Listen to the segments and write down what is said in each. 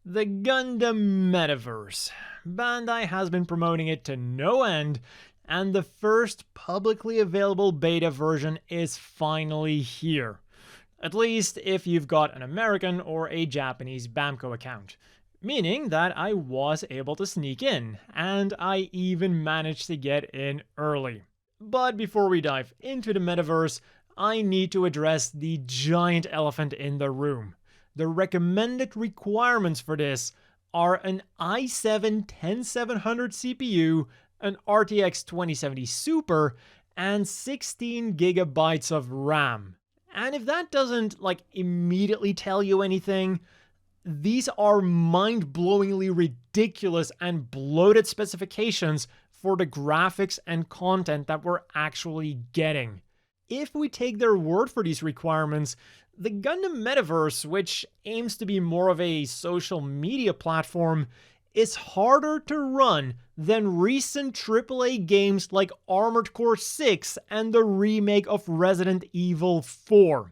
The Gundam Metaverse. Bandai has been promoting it to no end, and the first publicly available beta version is finally here. At least if you've got an American or a Japanese Bamco account. Meaning that I was able to sneak in, and I even managed to get in early. But before we dive into the metaverse, I need to address the giant elephant in the room. The recommended requirements for this are an i7-10700 CPU, an RTX 2070 Super, and 16 gigabytes of RAM. And if that doesn't immediately tell you anything, these are mind-blowingly ridiculous and bloated specifications for the graphics and content that we're actually getting. If we take their word for these requirements, the Gundam Metaverse, which aims to be more of a social media platform, is harder to run than recent AAA games like Armored Core 6 and the remake of Resident Evil 4.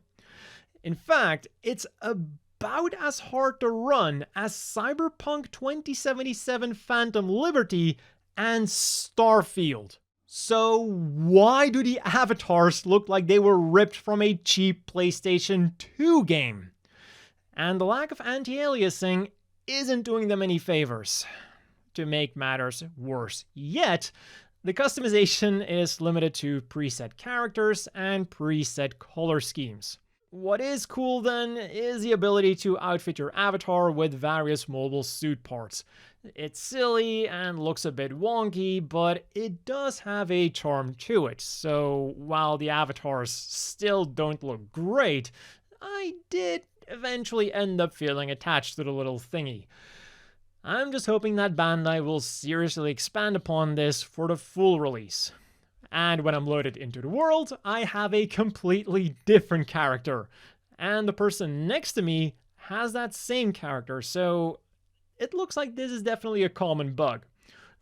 In fact, it's about as hard to run as Cyberpunk 2077 Phantom Liberty and Starfield. So why do the avatars look like they were ripped from a cheap PlayStation 2 game? And the lack of anti-aliasing isn't doing them any favors. To make matters worse yet, the customization is limited to preset characters and preset color schemes. What is cool then is the ability to outfit your avatar with various mobile suit parts. It's silly and looks a bit wonky, but it does have a charm to it, so while the avatars still don't look great, I did eventually end up feeling attached to the little thingy. I'm just hoping that Bandai will seriously expand upon this for the full release. And when I'm loaded into the world, I have a completely different character. And the person next to me has that same character, so it looks like this is definitely a common bug.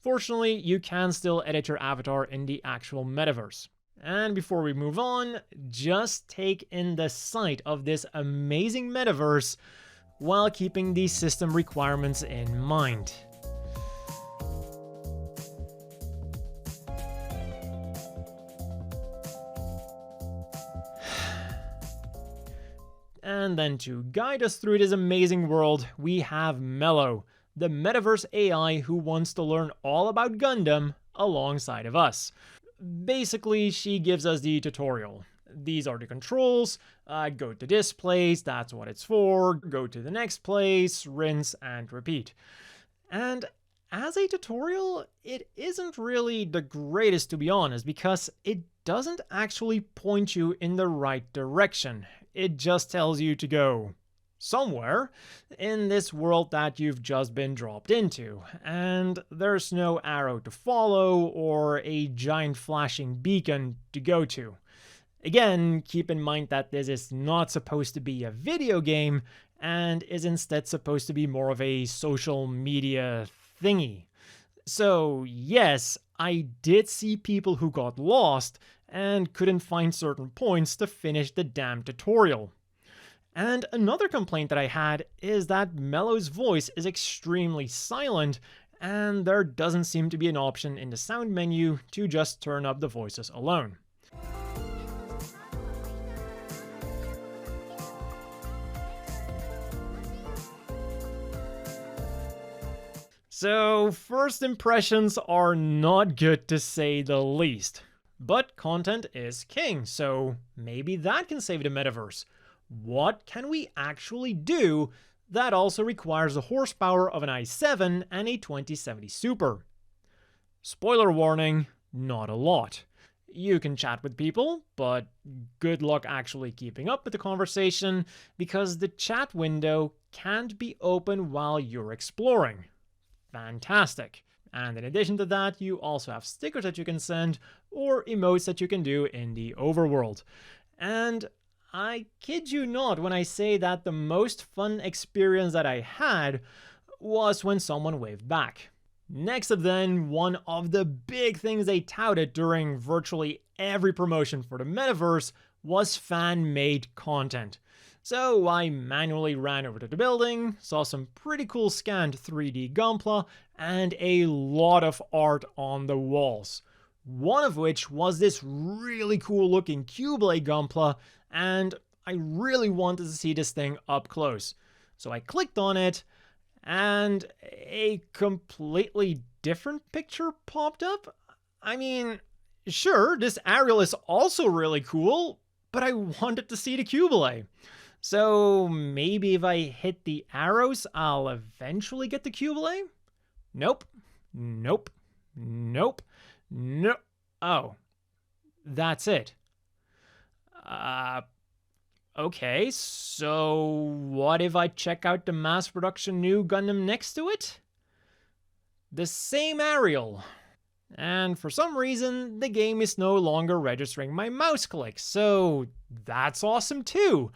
Fortunately, you can still edit your avatar in the actual metaverse. And before we move on, just take in the sight of this amazing metaverse while keeping these system requirements in mind. And then to guide us through this amazing world, we have Mello, the metaverse AI who wants to learn all about Gundam alongside of us. Basically, she gives us the tutorial. These are the controls, go to this place, that's what it's for, go to the next place, rinse and repeat. And as a tutorial, it isn't really the greatest, to be honest, because it doesn't actually point you in the right direction. It just tells you to go somewhere in this world that you've just been dropped into, and there's no arrow to follow or a giant flashing beacon to go to. Again, keep in mind that this is not supposed to be a video game and is instead supposed to be more of a social media thingy. So yes, I did see people who got lost and couldn't find certain points to finish the damn tutorial. And another complaint that I had is that Mello's voice is extremely silent, and there doesn't seem to be an option in the sound menu to just turn up the voices alone. So, first impressions are not good to say the least. But content is king, so maybe that can save the metaverse. What can we actually do that also requires the horsepower of an i7 and a 2070 Super? Spoiler warning, not a lot. You can chat with people, but good luck actually keeping up with the conversation because the chat window can't be open while you're exploring. Fantastic. And in addition to that, you also have stickers that you can send or emotes that you can do in the overworld. And I kid you not when I say that the most fun experience that I had was when someone waved back. Next up then, one of the big things they touted during virtually every promotion for the metaverse was fan-made content. So I manually ran over to the building, saw some pretty cool scanned 3D Gunpla, and a lot of art on the walls. One of which was this really cool looking Cubla Gunpla, and I really wanted to see this thing up close. So I clicked on it, and a completely different picture popped up. I mean, sure, this aerial is also really cool, but I wanted to see the Cubla. So maybe if I hit the arrows, I'll eventually get the Cubla? Nope. Nope. Nope. No. Oh. That's it. Okay, so what if I check out the mass production new Gundam next to it? The same aerial. And for some reason, the game is no longer registering my mouse clicks, so that's awesome too.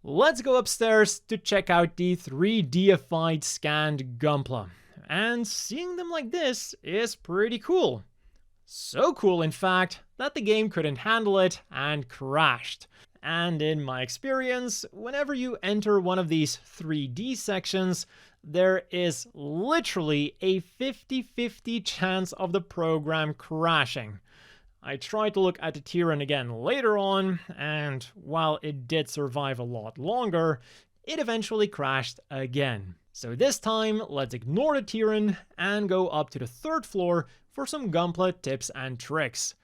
Let's go upstairs to check out the 3Dified scanned Gunpla. And seeing them like this is pretty cool. So cool, in fact, that the game couldn't handle it and crashed. And in my experience, whenever you enter one of these 3D sections, there is literally a 50-50 chance of the program crashing. I tried to look at the Tyran again later on, and while it did survive a lot longer, it eventually crashed again. So this time, let's ignore the Tyran and go up to the 3rd floor for some Gunpla tips and tricks.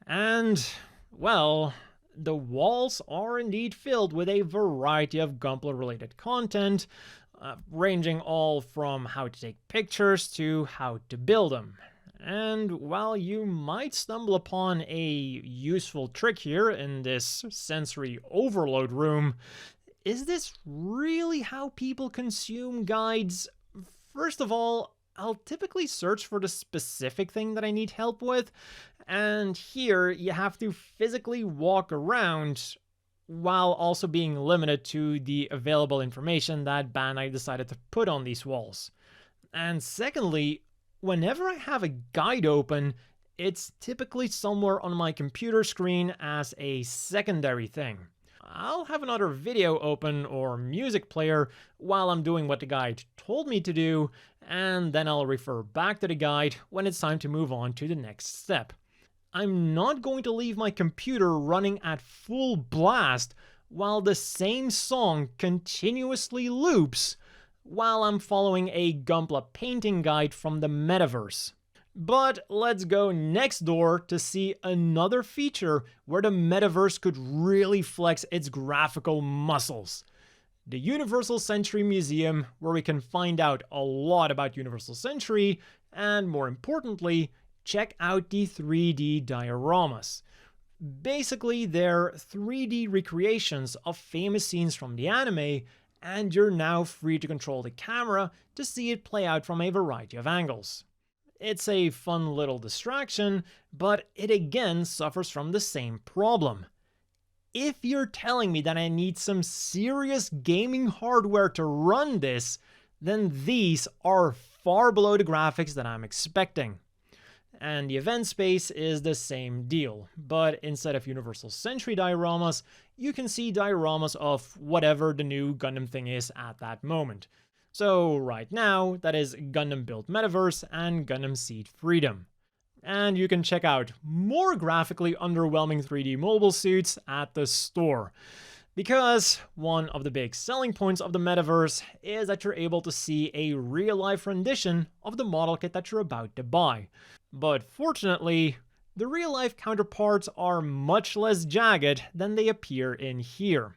And, well, the walls are indeed filled with a variety of Gunpla related content, ranging all from how to take pictures to how to build them. And while you might stumble upon a useful trick here in this sensory overload room, is this really how people consume guides? First of all, I'll typically search for the specific thing that I need help with, and here you have to physically walk around while also being limited to the available information that Bandai decided to put on these walls. And secondly, whenever I have a guide open, it's typically somewhere on my computer screen as a secondary thing. I'll have another video open or music player while I'm doing what the guide told me to do, and then I'll refer back to the guide when it's time to move on to the next step. I'm not going to leave my computer running at full blast while the same song continuously loops while I'm following a Gunpla painting guide from the Metaverse. But let's go next door to see another feature where the Metaverse could really flex its graphical muscles. The Universal Century Museum, where we can find out a lot about Universal Century, and more importantly, check out the 3D dioramas. Basically, they're 3D recreations of famous scenes from the anime, and you're now free to control the camera to see it play out from a variety of angles. It's a fun little distraction, but it again suffers from the same problem. If you're telling me that I need some serious gaming hardware to run this, then these are far below the graphics that I'm expecting. And the event space is the same deal, but instead of Universal Century dioramas, you can see dioramas of whatever the new Gundam thing is at that moment. So right now, that is Gundam Build Metaverse and Gundam Seed Freedom. And you can check out more graphically underwhelming 3D mobile suits at the store. Because one of the big selling points of the Metaverse is that you're able to see a real-life rendition of the model kit that you're about to buy. But fortunately, the real-life counterparts are much less jagged than they appear in here.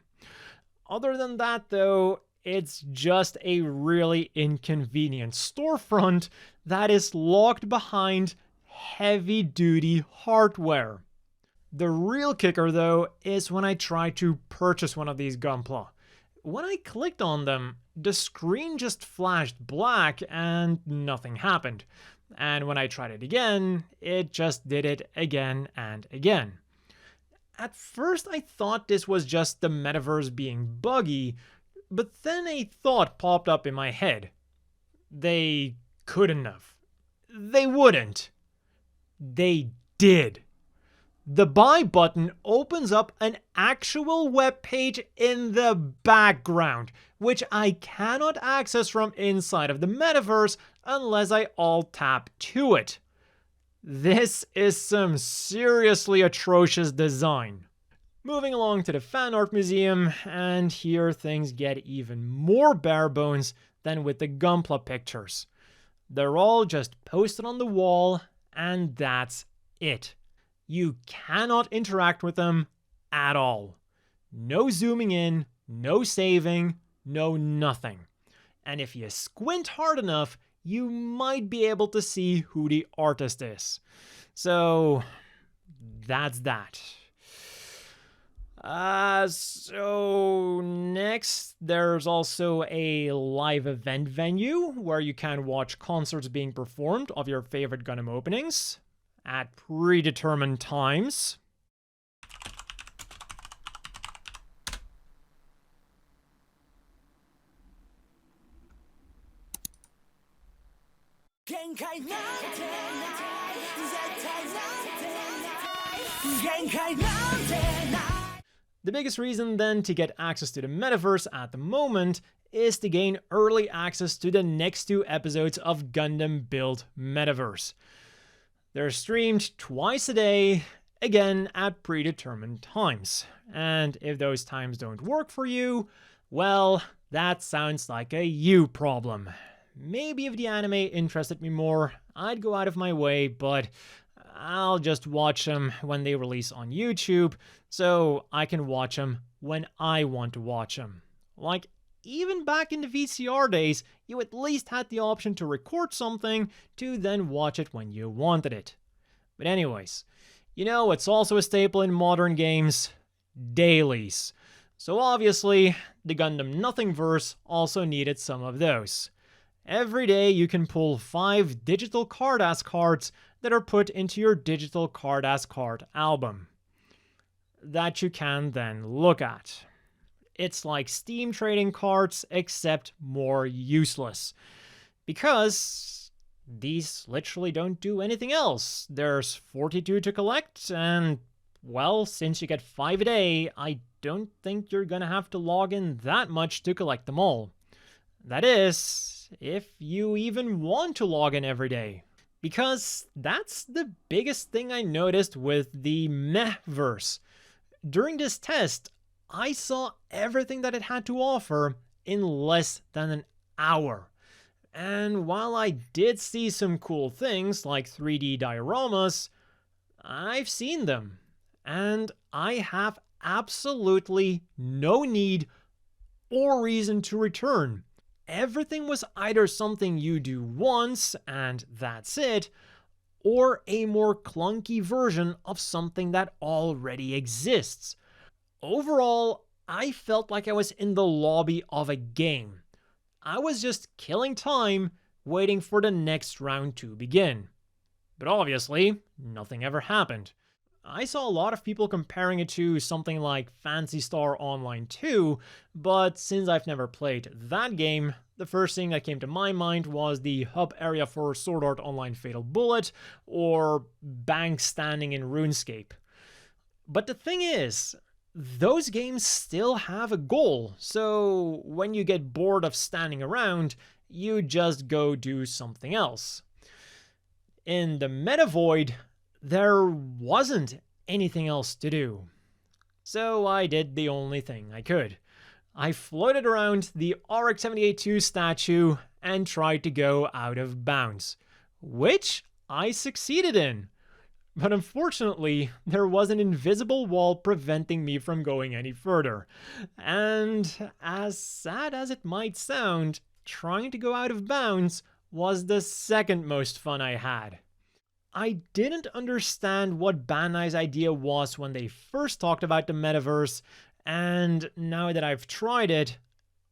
Other than that though, it's just a really inconvenient storefront that is locked behind heavy-duty hardware. The real kicker though is when I try to purchase one of these Gunpla. When I clicked on them, the screen just flashed black and nothing happened. And when I tried it again, it just did it again and again. At first I thought this was just the Metaverse being buggy, but then a thought popped up in my head. They couldn't have. They wouldn't. They did. The buy button opens up an actual web page in the background, which I cannot access from inside of the metaverse unless I alt-tap to it. This is some seriously atrocious design. Moving along to the fan art museum, and here things get even more bare bones than with the Gunpla pictures. They're all just posted on the wall, and that's it. You cannot interact with them at all. No zooming in, no saving, no nothing. And if you squint hard enough, you might be able to see who the artist is. So that's that. So next, there's also a live event venue where you can watch concerts being performed of your favorite Gundam openings at predetermined times. The biggest reason then to get access to the metaverse at the moment is to gain early access to the next 2 episodes of Gundam Build Metaverse. They're streamed twice a day, again at predetermined times. And if those times don't work for you, well, that sounds like a you problem. Maybe if the anime interested me more, I'd go out of my way, but I'll just watch them when they release on YouTube, so I can watch them when I want to watch them. Like, even back in the VCR days, you at least had the option to record something to then watch it when you wanted it. But anyways, you know what's also a staple in modern games? Dailies. So obviously, the Gundam Nothingverse also needed some of those. Every day you can pull 5 digital card-ass cards that are put into your digital card-ass card album that you can then look at. It's like Steam trading cards, except more useless. Because these literally don't do anything else. There's 42 to collect, and, well, since you get 5 a day, I don't think you're gonna have to log in that much to collect them all. That is, if you even want to log in every day. Because that's the biggest thing I noticed with the Mehverse. During this test, I saw everything that it had to offer in less than an hour. And while I did see some cool things like 3D dioramas, I've seen them. And I have absolutely no need or reason to return. Everything was either something you do once and that's it, or a more clunky version of something that already exists. Overall, I felt like I was in the lobby of a game. I was just killing time, waiting for the next round to begin. But obviously, nothing ever happened. I saw a lot of people comparing it to something like Phantasy Star Online 2, but since I've never played that game, the first thing that came to my mind was the hub area for Sword Art Online Fatal Bullet, or Bank Standing in RuneScape. But the thing is, those games still have a goal, so when you get bored of standing around, you just go do something else. In the Metavoid, there wasn't anything else to do. So I did the only thing I could. I floated around the RX-78-2 statue and tried to go out of bounds, which I succeeded in. But unfortunately, there was an invisible wall preventing me from going any further. And as sad as it might sound, trying to go out of bounds was the second most fun I had. I didn't understand what Bandai's idea was when they first talked about the metaverse, and now that I've tried it,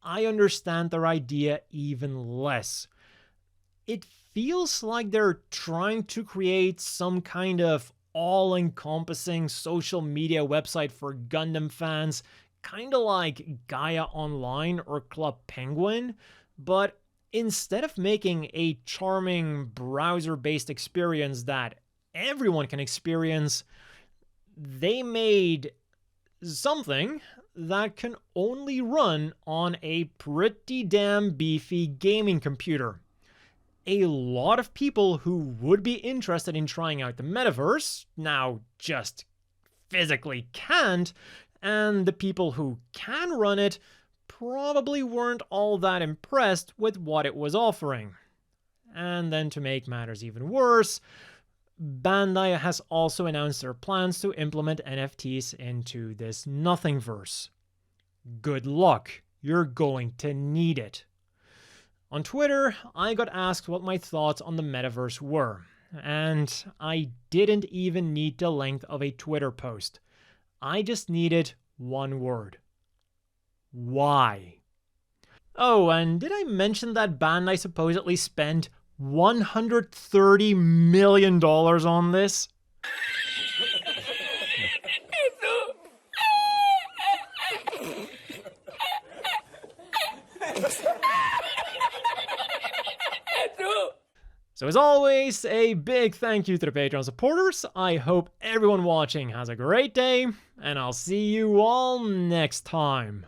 I understand their idea even less. It feels like they're trying to create some kind of all-encompassing social media website for Gundam fans, kinda like Gaia Online or Club Penguin, but instead of making a charming browser-based experience that everyone can experience, they made something that can only run on a pretty damn beefy gaming computer. A lot of people who would be interested in trying out the metaverse now just physically can't, and the people who can run it probably weren't all that impressed with what it was offering. And then to make matters even worse, Bandai has also announced their plans to implement NFTs into this Nothingverse. Good luck, you're going to need it. On Twitter, I got asked what my thoughts on the metaverse were, and I didn't even need the length of a Twitter post. I just needed one word. Why? Oh, and did I mention that Bandai supposedly spent $130 million on this? So as always, a big thank you to the Patreon supporters. I hope everyone watching has a great day, and I'll see you all next time.